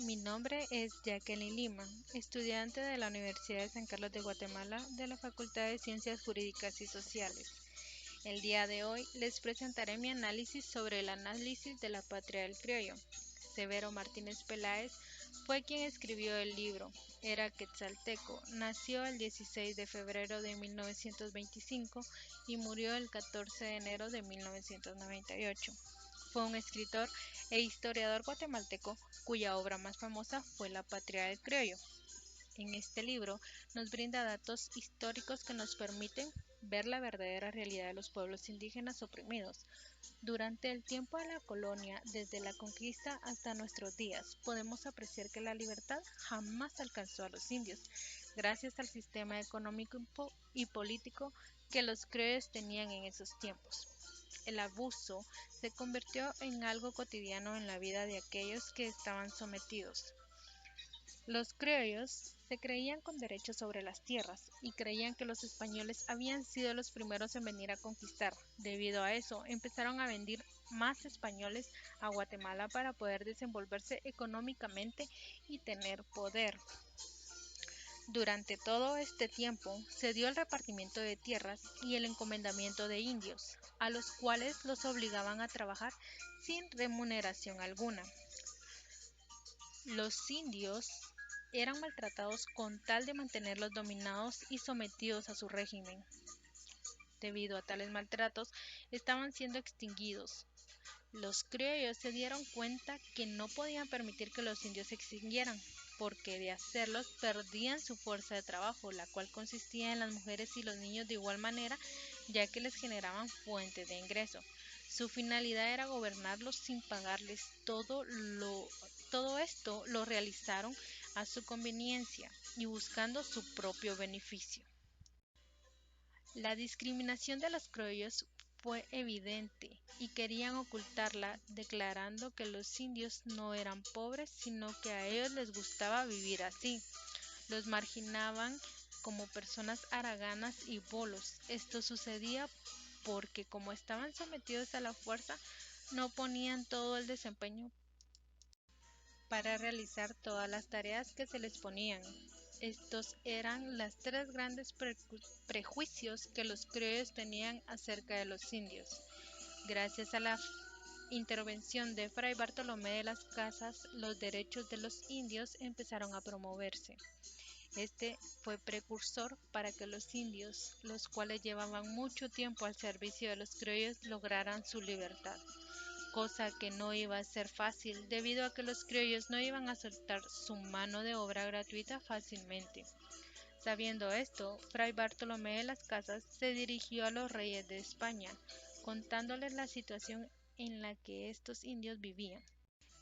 Mi nombre es Jacqueline Lima, estudiante de la Universidad de San Carlos de Guatemala de la Facultad de Ciencias Jurídicas y Sociales. El día de hoy les presentaré mi análisis sobre el análisis de la patria del criollo. Severo Martínez Peláez fue quien escribió el libro. Era quetzalteco, nació el 16 de febrero de 1925 y murió el 14 de enero de 1998. Fue un escritor e historiador guatemalteco cuya obra más famosa fue La patria del criollo. En este libro nos brinda datos históricos que nos permiten ver la verdadera realidad de los pueblos indígenas oprimidos. Durante el tiempo de la colonia, desde la conquista hasta nuestros días, podemos apreciar que la libertad jamás alcanzó a los indios, gracias al sistema económico y político que los criollos tenían en esos tiempos. El abuso se convirtió en algo cotidiano en la vida de aquellos que estaban sometidos. Los criollos se creían con derechos sobre las tierras y creían que los españoles habían sido los primeros en venir a conquistar. Debido a eso, empezaron a venir más españoles a Guatemala para poder desenvolverse económicamente y tener poder. Durante todo este tiempo se dio el repartimiento de tierras y el encomendamiento de indios, a los cuales los obligaban a trabajar sin remuneración alguna. Los indios eran maltratados con tal de mantenerlos dominados y sometidos a su régimen. Debido a tales maltratos, estaban siendo extinguidos. Los criollos se dieron cuenta que no podían permitir que los indios se extinguieran, porque de hacerlos perdían su fuerza de trabajo, la cual consistía en las mujeres y los niños de igual manera, ya que les generaban fuentes de ingreso. Su finalidad era gobernarlos sin pagarles todo esto lo realizaron a su conveniencia y buscando su propio beneficio. La discriminación de los criollos fue evidente y querían ocultarla, declarando que los indios no eran pobres, sino que a ellos les gustaba vivir así. Los marginaban como personas haraganas y bolos. Esto sucedía porque como estaban sometidos a la fuerza, no ponían todo el desempeño para realizar todas las tareas que se les ponían. Estos eran los tres grandes prejuicios que los criollos tenían acerca de los indios. Gracias a la intervención de Fray Bartolomé de las Casas, los derechos de los indios empezaron a promoverse. Este fue precursor para que los indios, los cuales llevaban mucho tiempo al servicio de los criollos, lograran su libertad, cosa que no iba a ser fácil debido a que los criollos no iban a soltar su mano de obra gratuita fácilmente. Sabiendo esto, Fray Bartolomé de las Casas se dirigió a los reyes de España, contándoles la situación en la que estos indios vivían.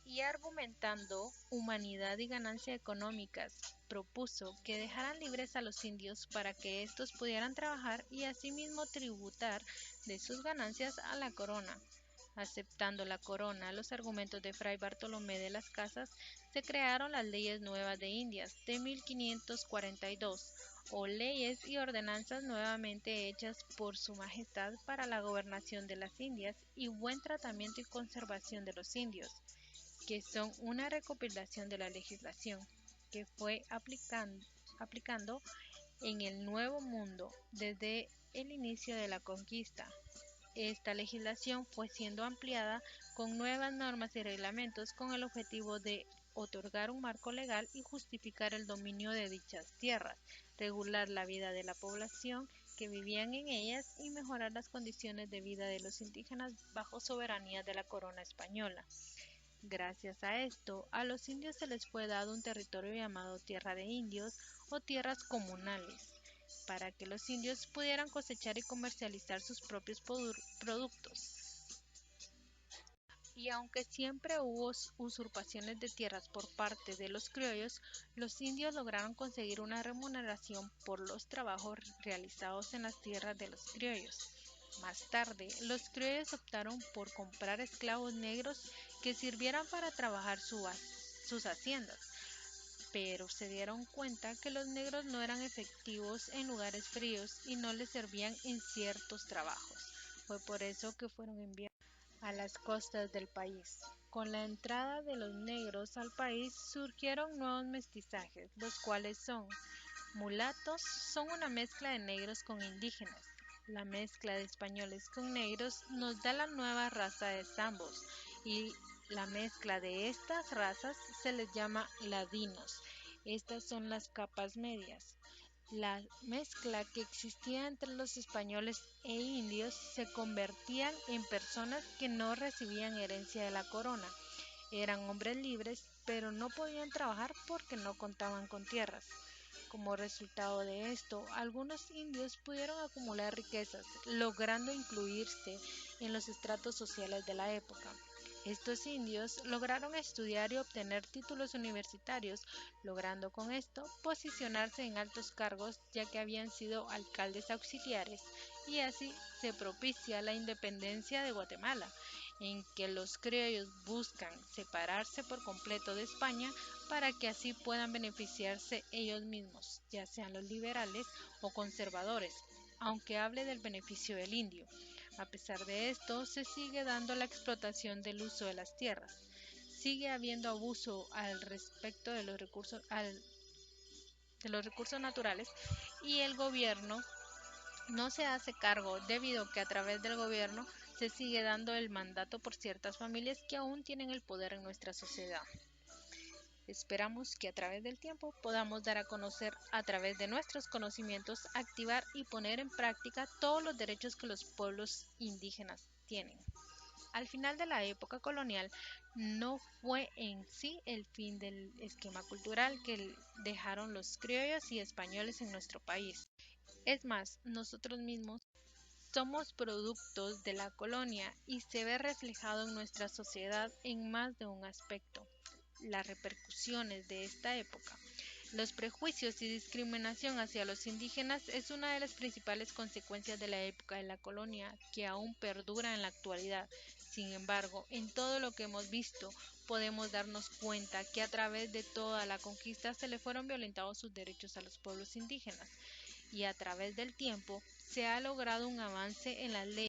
Y argumentando humanidad y ganancia económicas, propuso que dejaran libres a los indios para que éstos pudieran trabajar y asimismo tributar de sus ganancias a la corona. Aceptando la corona los argumentos de Fray Bartolomé de las Casas, se crearon las leyes nuevas de Indias de 1542, o leyes y ordenanzas nuevamente hechas por su majestad para la gobernación de las Indias y buen tratamiento y conservación de los indios, que son una recopilación de la legislación que fue aplicando en el Nuevo Mundo desde el inicio de la conquista. Esta legislación fue siendo ampliada con nuevas normas y reglamentos con el objetivo de otorgar un marco legal y justificar el dominio de dichas tierras, regular la vida de la población que vivían en ellas y mejorar las condiciones de vida de los indígenas bajo soberanía de la corona española. Gracias a esto, a los indios se les fue dado un territorio llamado Tierra de Indios o tierras comunales, para que los indios pudieran cosechar y comercializar sus propios productos. Y aunque siempre hubo usurpaciones de tierras por parte de los criollos, los indios lograron conseguir una remuneración por los trabajos realizados en las tierras de los criollos. Más tarde, los criollos optaron por comprar esclavos negros que sirvieran para trabajar sus haciendas, pero se dieron cuenta que los negros no eran efectivos en lugares fríos y no les servían en ciertos trabajos. Fue por eso que fueron enviados a las costas del país. Con la entrada de los negros al país surgieron nuevos mestizajes, los cuales son mulatos, son una mezcla de negros con indígenas. La mezcla de españoles con negros nos da la nueva raza de zambos y la mezcla de estas razas se les llama ladinos. Estas son las capas medias. La mezcla que existía entre los españoles e indios se convertían en personas que no recibían herencia de la corona. Eran hombres libres, pero no podían trabajar porque no contaban con tierras. Como resultado de esto, algunos indios pudieron acumular riquezas, logrando incluirse en los estratos sociales de la época. Estos indios lograron estudiar y obtener títulos universitarios, logrando con esto posicionarse en altos cargos ya que habían sido alcaldes auxiliares, y así se propicia la independencia de Guatemala, en que los criollos buscan separarse por completo de España para que así puedan beneficiarse ellos mismos, ya sean los liberales o conservadores, aunque hable del beneficio del indio. A pesar de esto, se sigue dando la explotación del uso de las tierras. Sigue habiendo abuso al respecto de los recursos naturales, y el gobierno no se hace cargo debido a que a través del gobierno se sigue dando el mandato por ciertas familias que aún tienen el poder en nuestra sociedad. Esperamos que a través del tiempo podamos dar a conocer a través de nuestros conocimientos, activar y poner en práctica todos los derechos que los pueblos indígenas tienen. Al final de la época colonial no fue en sí el fin del esquema cultural que dejaron los criollos y españoles en nuestro país. Es más, nosotros mismos somos productos de la colonia y se ve reflejado en nuestra sociedad en más de un aspecto. Las repercusiones de esta época. Los prejuicios y discriminación hacia los indígenas es una de las principales consecuencias de la época de la colonia que aún perdura en la actualidad. Sin embargo, en todo lo que hemos visto, podemos darnos cuenta que a través de toda la conquista se le fueron violentados sus derechos a los pueblos indígenas, y a través del tiempo se ha logrado un avance en las leyes